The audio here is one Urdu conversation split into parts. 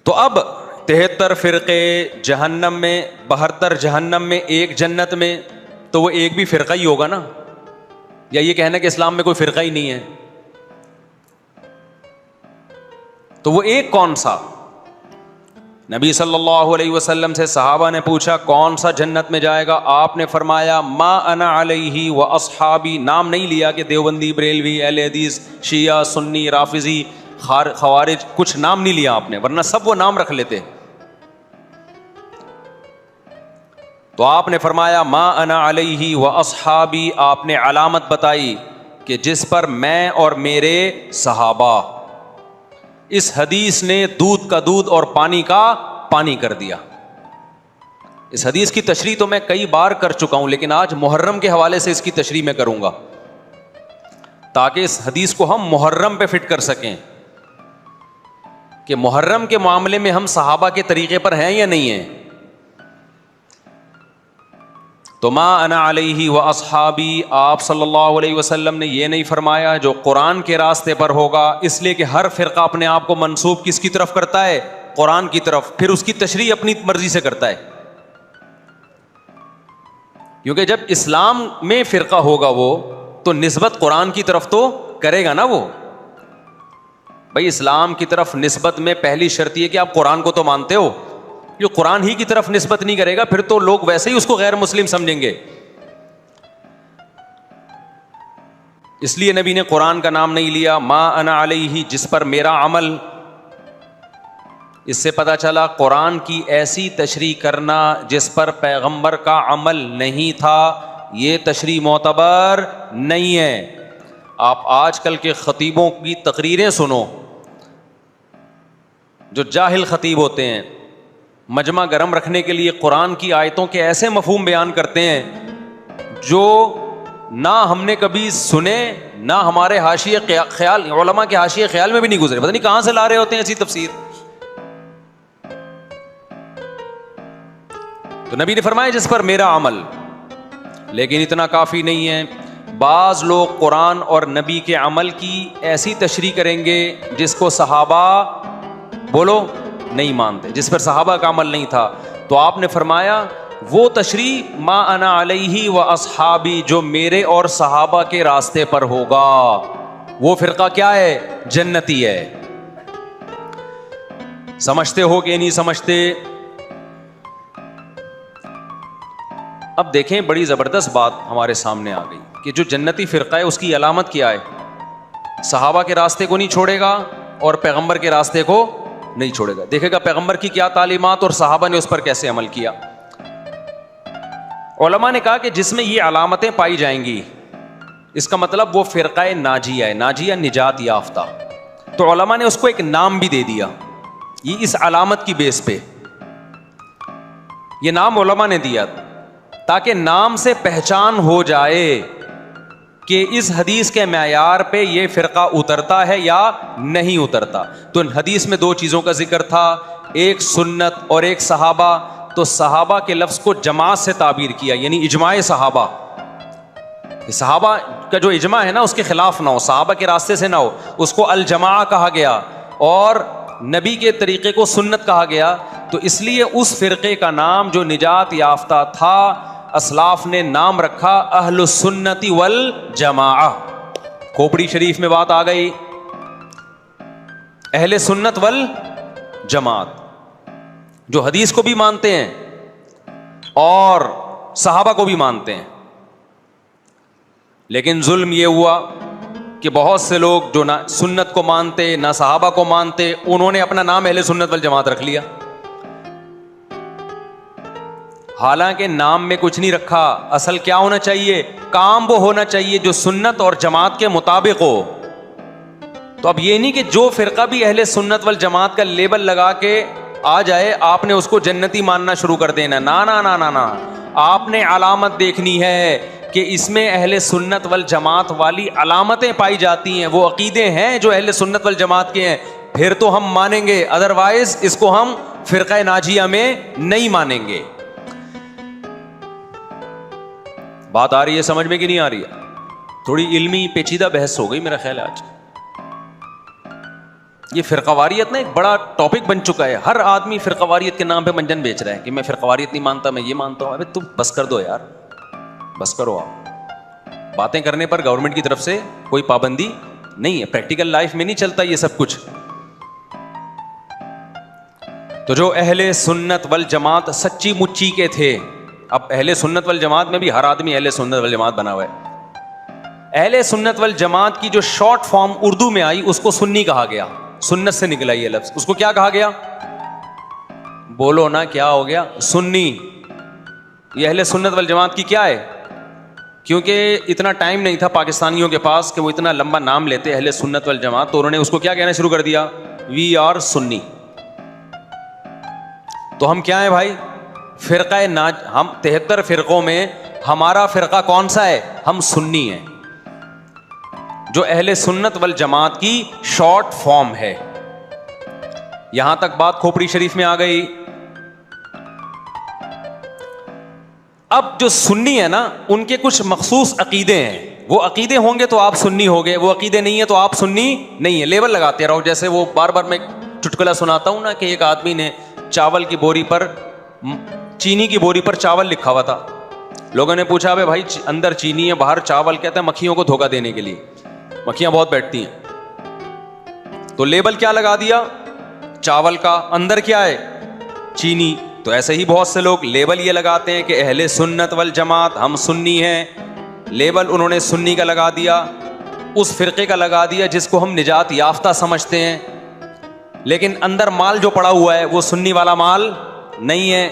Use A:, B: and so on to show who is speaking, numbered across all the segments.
A: تو اب 73 فرقے جہنم میں، 72 جہنم میں، ایک جنت میں، تو وہ ایک بھی فرقہ ہی ہوگا نا؟ یا یہ کہنا کہ اسلام میں کوئی فرقہ ہی نہیں ہے؟ تو وہ ایک کون سا؟ نبی صلی اللہ علیہ وسلم سے صحابہ نے پوچھا کون سا جنت میں جائے گا؟ آپ نے فرمایا ما انا علیہ و اصحابی. نام نہیں لیا کہ دیوبندی، بریلوی، اہل حدیث، شیعہ، سنی، رافضی، خوارج، کچھ نام نہیں لیا آپ نے، ورنہ سب وہ نام رکھ لیتے. تو آپ نے فرمایا ما انا علیہ و اصحابی. آپ نے علامت بتائی کہ جس پر میں اور میرے صحابہ. اس حدیث نے دودھ کا دودھ اور پانی کا پانی کر دیا. اس حدیث کی تشریح تو میں کئی بار کر چکا ہوں، لیکن آج محرم کے حوالے سے اس کی تشریح میں کروں گا تاکہ اس حدیث کو ہم محرم پہ فٹ کر سکیں کہ محرم کے معاملے میں ہم صحابہ کے طریقے پر ہیں یا نہیں ہیں. تو ما انا علیہ و اصحابی، آپ صلی اللہ علیہ وسلم نے یہ نہیں فرمایا جو قرآن کے راستے پر ہوگا، اس لیے کہ ہر فرقہ اپنے آپ کو منسوب کس کی طرف کرتا ہے؟ قرآن کی طرف، پھر اس کی تشریح اپنی مرضی سے کرتا ہے. کیونکہ جب اسلام میں فرقہ ہوگا وہ تو نسبت قرآن کی طرف تو کرے گا نا. وہ بھائی اسلام کی طرف نسبت میں پہلی شرط یہ کہ آپ قرآن کو تو مانتے ہو. جو قرآن ہی کی طرف نسبت نہیں کرے گا پھر تو لوگ ویسے ہی اس کو غیر مسلم سمجھیں گے. اس لیے نبی نے قرآن کا نام نہیں لیا. ما انا علیہ، جس پر میرا عمل. اس سے پتہ چلا قرآن کی ایسی تشریح کرنا جس پر پیغمبر کا عمل نہیں تھا، یہ تشریح معتبر نہیں ہے. آپ آج کل کے خطیبوں کی تقریریں سنو، جو جاہل خطیب ہوتے ہیں، مجمع گرم رکھنے کے لیے قرآن کی آیتوں کے ایسے مفہوم بیان کرتے ہیں جو نہ ہم نے کبھی سنے، نہ ہمارے حاشیے خیال، علماء کے حاشیے خیال میں بھی نہیں گزرے. پتہ نہیں کہاں سے لا رہے ہوتے ہیں ایسی تفسیر. تو نبی نے فرمایا جس پر میرا عمل. لیکن اتنا کافی نہیں ہے. بعض لوگ قرآن اور نبی کے عمل کی ایسی تشریح کریں گے جس کو صحابہ بولو نہیں مانتے، جس پر صحابہ کا عمل نہیں تھا. تو آپ نے فرمایا وہ تشریح ما انا علیہ و اصحابی جو میرے اور صحابہ کے راستے پر ہوگا، وہ فرقہ کیا ہے؟ جنتی ہے. سمجھتے ہو کہ نہیں سمجھتے؟ اب دیکھیں بڑی زبردست بات ہمارے سامنے آ گئی کہ جو جنتی فرقہ ہے اس کی علامت کیا ہے؟ صحابہ کے راستے کو نہیں چھوڑے گا اور پیغمبر کے راستے کو نہیں چھوڑے گا. دیکھے گا پیغمبر کی کیا تعلیمات اور صحابہ نے اس پر کیسے عمل کیا. علماء نے کہا کہ جس میں یہ علامتیں پائی جائیں گی اس کا مطلب وہ فرقہ ناجیہ ہے، ناجیہ نجات یافتہ. تو علماء نے اس کو ایک نام بھی دے دیا، یہ اس علامت کی بیس پہ یہ نام علماء نے دیا تاکہ نام سے پہچان ہو جائے کہ اس حدیث کے معیار پہ یہ فرقہ اترتا ہے یا نہیں اترتا. تو حدیث میں دو چیزوں کا ذکر تھا، ایک سنت اور ایک صحابہ. تو صحابہ کے لفظ کو جماعت سے تعبیر کیا، یعنی اجماع صحابہ. صحابہ کا جو اجماع ہے نا اس کے خلاف نہ ہو، صحابہ کے راستے سے نہ ہو، اس کو الجماع کہا گیا اور نبی کے طریقے کو سنت کہا گیا. تو اس لیے اس فرقے کا نام جو نجات یافتہ تھا اسلاف نے نام رکھا اہل السنت والجماعہ. کھوپڑی شریف میں بات آ گئی، اہل سنت والجماعت جو حدیث کو بھی مانتے ہیں اور صحابہ کو بھی مانتے ہیں. لیکن ظلم یہ ہوا کہ بہت سے لوگ جو نہ سنت کو مانتے نہ صحابہ کو مانتے، انہوں نے اپنا نام اہل سنت والجماعت رکھ لیا. حالانکہ نام میں کچھ نہیں رکھا. اصل کیا ہونا چاہیے؟ کام وہ ہونا چاہیے جو سنت اور جماعت کے مطابق ہو. تو اب یہ نہیں کہ جو فرقہ بھی اہل سنت والجماعت کا لیبل لگا کے آ جائے آپ نے اس کو جنتی ماننا شروع کر دینا. نا نا نا نا نا، آپ نے علامت دیکھنی ہے کہ اس میں اہل سنت والجماعت والی علامتیں پائی جاتی ہیں، وہ عقیدے ہیں جو اہل سنت والجماعت کے ہیں، پھر تو ہم مانیں گے، ادروائز اس کو ہم فرقہ ناجیہ میں نہیں مانیں گے. بات آ رہی ہے سمجھ میں کہ نہیں آ رہی ہے؟ تھوڑی علمی پیچیدہ بحث ہو گئی میرا خیال ہے آج. یہ فرقہ واریت نا ایک بڑا ٹاپک بن چکا ہے. ہر آدمی فرقہ واریت کے نام پہ منجن بیچ رہا ہے کہ میں فرقہ واریت نہیں مانتا, میں یہ مانتا ہوں. ابے تم بس کر دو یار, بس کرو. آپ باتیں کرنے پر گورنمنٹ کی طرف سے کوئی پابندی نہیں ہے, پریکٹیکل لائف میں نہیں چلتا یہ سب کچھ. تو جو اہل سنت والجماعت سچی مچی کے تھے, اب اہل سنت والجماعت میں بھی ہر آدمی اہل سنت والجماعت بنا ہوا ہے. اہل سنت والجماعت کی جو شارٹ فارم اردو میں آئی اس کو سنی کہا گیا, سنت سے نکلا یہ لفظ. اس کو کیا کہا گیا؟ بولو نا کیا ہو گیا؟ سنی. یہ اہل سنت والجماعت کی کیا ہے؟ کیونکہ اتنا ٹائم نہیں تھا پاکستانیوں کے پاس کہ وہ اتنا لمبا نام لیتے اہل سنت والجماعت, تو انہوں نے اس کو کیا کہنا شروع کر دیا؟ وی آر سنی. تو ہم کیا ہیں بھائی؟ فرقہ ہم 73 فرقوں میں ہمارا فرقہ کون سا ہے؟ ہم سنی ہیں, جو اہل سنت والجماعت کی شارٹ فارم ہے. یہاں تک بات کھوپڑی شریف میں آ گئی. اب جو سنی ہے نا, ان کے کچھ مخصوص عقیدے ہیں. وہ عقیدے ہوں گے تو آپ سنی ہوگے, وہ عقیدے نہیں ہے تو آپ سنی نہیں ہے. لیبل لگاتے رہو. جیسے وہ بار بار میں چٹکلا سناتا ہوں نا کہ ایک آدمی نے چاول کی بوری پر, چینی کی بوری پر چاول لکھا ہوا تھا. لوگوں نے پوچھا بھائی اندر چینی ہے باہر چاول, کہتے ہیں مکھیوں کو دھوکہ دینے کے لیے, مکھیاں بہت بیٹھتی ہیں. تو لیبل کیا لگا دیا چاول کا, اندر کیا ہے؟ چینی. تو ایسے ہی بہت سے لوگ لیبل یہ لگاتے ہیں کہ اہل سنت والجماعت ہم سنی ہیں. لیبل انہوں نے سنی کا لگا دیا, اس فرقے کا لگا دیا جس کو ہم نجات یافتہ سمجھتے ہیں, لیکن اندر مال جو پڑا ہوا ہے وہ سنی والا مال نہیں ہے.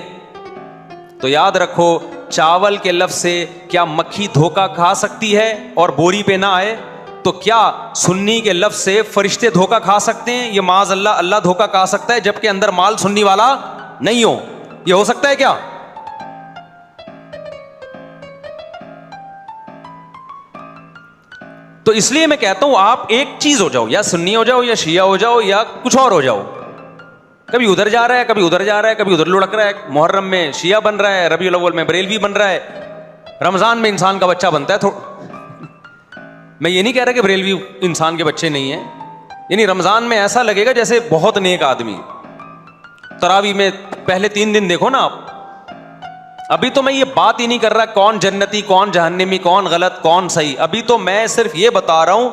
A: تو یاد رکھو, چاول کے لفظ سے کیا مکھی دھوکہ کھا سکتی ہے اور بوری پہ نہ آئے؟ تو کیا سنی کے لفظ سے فرشتے دھوکہ کھا سکتے ہیں؟ یہ معاذ اللہ, اللہ دھوکہ کھا سکتا ہے جبکہ اندر مال سنی والا نہیں ہو. یہ ہو سکتا ہے کیا؟ تو اس لیے میں کہتا ہوں آپ ایک چیز ہو جاؤ, یا سنی ہو جاؤ یا شیعہ ہو جاؤ یا کچھ اور ہو جاؤ. کبھی ادھر جا رہا ہے, کبھی ادھر جا رہا ہے, کبھی ادھر لڑک رہا ہے. محرم میں شیعہ بن رہا ہے, ربیع الاول میں بریلوی بن رہا ہے, رمضان میں انسان کا بچہ بنتا ہے. میں یہ نہیں کہہ رہا کہ بریلوی انسان کے بچے نہیں ہیں, یعنی رمضان میں ایسا لگے گا جیسے بہت نیک آدمی. تراویح میں پہلے 3 دن دیکھو نا آپ. ابھی تو میں یہ بات ہی نہیں کر رہا کون جنتی کون جہنمی کون غلط کون صحیح. ابھی تو میں صرف یہ بتا رہا ہوں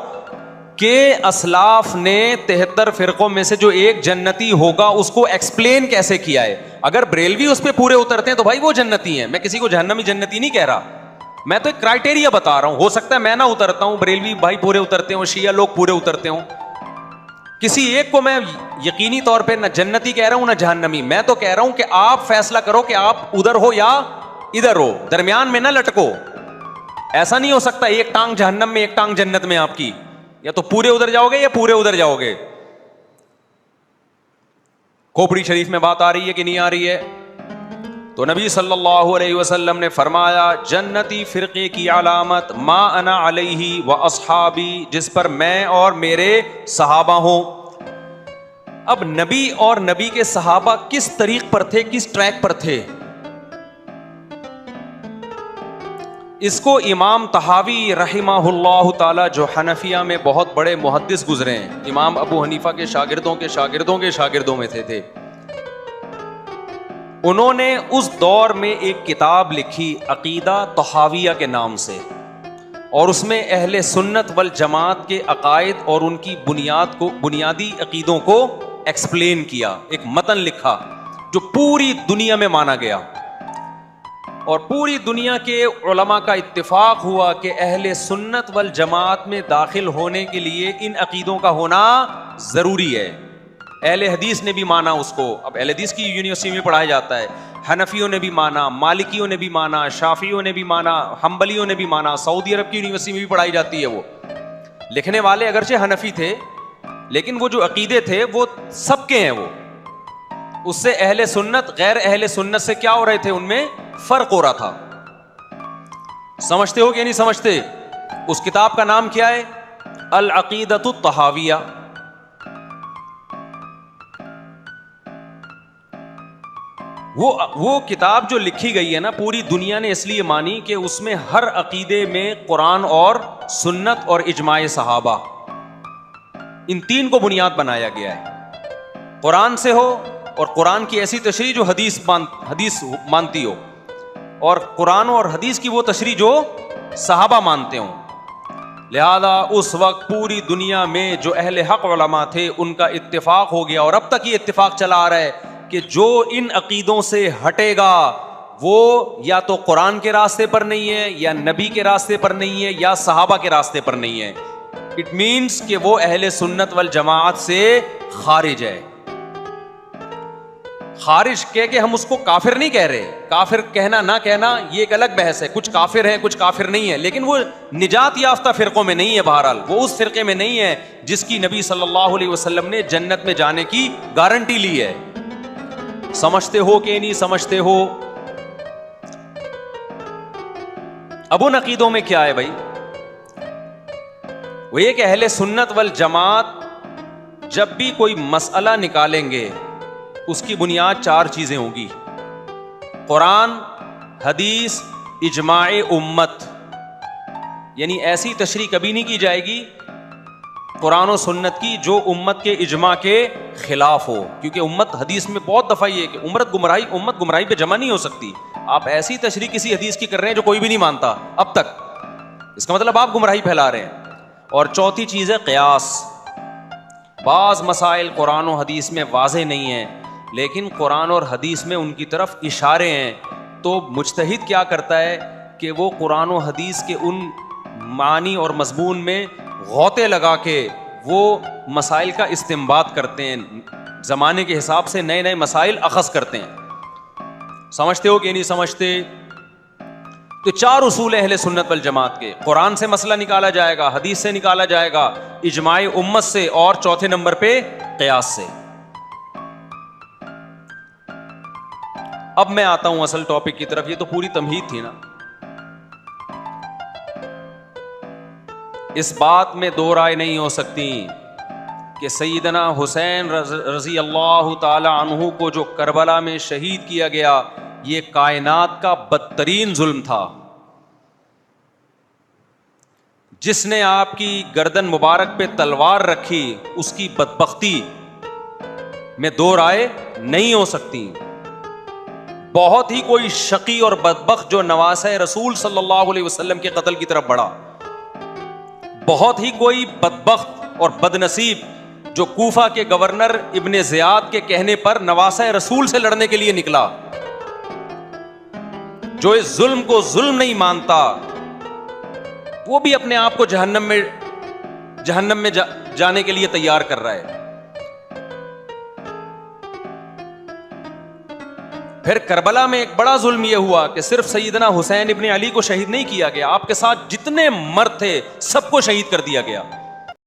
A: کہ اسلاف نے 73 فرقوں میں سے جو ایک جنتی ہوگا اس کو ایکسپلین کیسے کیا ہے. اگر بریلوی اس پہ پورے اترتے ہیں تو بھائی وہ جنتی ہیں. میں کسی کو جہنمی جنتی نہیں کہہ رہا, میں تو ایک کرائٹیریا بتا رہا ہوں. ہو سکتا ہے میں نہ اترتا ہوں, بریلوی بھائی پورے اترتے ہوں, شیعہ لوگ پورے اترتے ہوں. کسی ایک کو میں یقینی طور پہ نہ جنتی کہہ رہا ہوں نہ جہنمی. میں تو کہہ رہا ہوں کہ آپ فیصلہ کرو کہ آپ ادھر ہو یا ادھر ہو, درمیان میں نہ لٹکو. ایسا نہیں ہو سکتا ایک ٹانگ جہنم میں ایک ٹانگ جنت میں آپ کی, یا تو پورے ادھر جاؤ گے یا پورے ادھر جاؤ گے. کھوپڑی شریف میں بات آ رہی ہے کہ نہیں آ رہی ہے؟ تو نبی صلی اللہ علیہ وسلم نے فرمایا جنتی فرقے کی علامت ما انا علیہ و اصحابی, جس پر میں اور میرے صحابہ ہوں. اب نبی اور نبی کے صحابہ کس طریق پر تھے, کس ٹریک پر تھے؟ اس کو امام طحاوی رحمہ اللہ تعالی, جو حنفیہ میں بہت بڑے محدث گزرے ہیں, امام ابو حنیفہ کے شاگردوں کے شاگردوں کے شاگردوں میں تھے, انہوں نے اس دور میں ایک کتاب لکھی عقیدہ طحاویہ کے نام سے, اور اس میں اہل سنت والجماعت کے عقائد اور ان کی بنیادی عقیدوں کو ایکسپلین کیا. ایک متن لکھا جو پوری دنیا میں مانا گیا, اور پوری دنیا کے علماء کا اتفاق ہوا کہ اہل سنت والجماعت میں داخل ہونے کے لیے ان عقیدوں کا ہونا ضروری ہے. اہل حدیث نے بھی مانا اس کو. اب اہل حدیث کی یونیورسٹی میں پڑھایا جاتا ہے. حنفیوں نے بھی مانا, مالکیوں نے بھی مانا, شافعیوں نے بھی مانا, حنبلیوں نے بھی مانا. سعودی عرب کی یونیورسٹی میں بھی پڑھائی جاتی ہے. وہ لکھنے والے اگرچہ حنفی تھے لیکن وہ جو عقیدے تھے وہ سب کے ہیں. وہ اس سے اہل سنت غیر اہل سنت سے کیا ہو رہے تھے, ان میں فرق ہو رہا تھا. سمجھتے ہو کہ نہیں سمجھتے؟ اس کتاب کا نام کیا ہے؟ العقیدۃ الطحاویہ. وہ کتاب جو لکھی گئی ہے نا, پوری دنیا نے اس لیے مانی کہ اس میں ہر عقیدے میں قرآن اور سنت اور اجماع صحابہ, ان تین کو بنیاد بنایا گیا ہے. قرآن سے ہو اور قرآن کی ایسی تشریح جو حدیث مانتی ہو, اور قرآن اور حدیث کی وہ تشریح جو صحابہ مانتے ہوں. لہذا اس وقت پوری دنیا میں جو اہل حق علماء تھے ان کا اتفاق ہو گیا, اور اب تک یہ اتفاق چلا آ رہا ہے کہ جو ان عقیدوں سے ہٹے گا وہ یا تو قرآن کے راستے پر نہیں ہے, یا نبی کے راستے پر نہیں ہے, یا صحابہ کے راستے پر نہیں ہے. اٹ مینس کہ وہ اہل سنت والجماعت سے خارج ہے. خارج کہہ کے ہم اس کو کافر نہیں کہہ رہے, کافر کہنا نہ کہنا یہ ایک الگ بحث ہے. کچھ کافر ہیں کچھ کافر نہیں ہے, لیکن وہ نجات یافتہ فرقوں میں نہیں ہے. بہرحال وہ اس فرقے میں نہیں ہے جس کی نبی صلی اللہ علیہ وسلم نے جنت میں جانے کی گارنٹی لی ہے. سمجھتے ہو کہ نہیں سمجھتے ہو؟ اب ان عقیدوں میں کیا ہے بھائی؟ وہ یہ کہ اہل سنت والجماعت جب بھی کوئی مسئلہ نکالیں گے اس کی بنیاد چار چیزیں ہوں گی: قرآن، حدیث، اجماع امت. یعنی ایسی تشریح کبھی نہیں کی جائے گی قرآن و سنت کی جو امت کے اجماع کے خلاف ہو, کیونکہ امت حدیث میں بہت دفعہ یہ کہ امت گمراہی پہ جمع نہیں ہو سکتی. آپ ایسی تشریح کسی حدیث کی کر رہے ہیں جو کوئی بھی نہیں مانتا اب تک, اس کا مطلب آپ گمراہی پھیلا رہے ہیں. اور چوتھی چیز ہے قیاس. بعض مسائل قرآن و حدیث میں واضح نہیں ہیں لیکن قرآن اور حدیث میں ان کی طرف اشارے ہیں, تو مجتہد کیا کرتا ہے کہ وہ قرآن و حدیث کے ان معنی اور مضمون میں غوطے لگا کے وہ مسائل کا استنباط کرتے ہیں, زمانے کے حساب سے نئے نئے مسائل اخذ کرتے ہیں. سمجھتے ہو کہ نہیں سمجھتے؟ تو چار اصول اہل سنت والجماعت کے: قرآن سے مسئلہ نکالا جائے گا, حدیث سے نکالا جائے گا, اجماع امت سے, اور چوتھے نمبر پہ قیاس سے. اب میں آتا ہوں اصل ٹاپک کی طرف. یہ تو پوری تمہید تھی نا. اس بات میں دو رائے نہیں ہو سکتی کہ سیدنا حسین رضی اللہ تعالی عنہ کو جو کربلا میں شہید کیا گیا یہ کائنات کا بدترین ظلم تھا. جس نے آپ کی گردن مبارک پہ تلوار رکھی اس کی بدبختی میں دو رائے نہیں ہو سکتی. بہت ہی کوئی شقی اور بدبخت جو نواسہ رسول صلی اللہ علیہ وسلم کے قتل کی طرف بڑھا, بہت ہی کوئی بدبخت اور بدنصیب جو کوفہ کے گورنر ابن زیاد کے کہنے پر نواسہ رسول سے لڑنے کے لیے نکلا, جو اس ظلم کو ظلم نہیں مانتا, وہ بھی اپنے آپ کو جہنم میں جانے کے لیے تیار کر رہا ہے. پھر کربلا میں ایک بڑا ظلم یہ ہوا کہ صرف سیدنا حسین ابن علی کو شہید نہیں کیا گیا, آپ کے ساتھ جتنے مرد تھے سب کو شہید کر دیا گیا.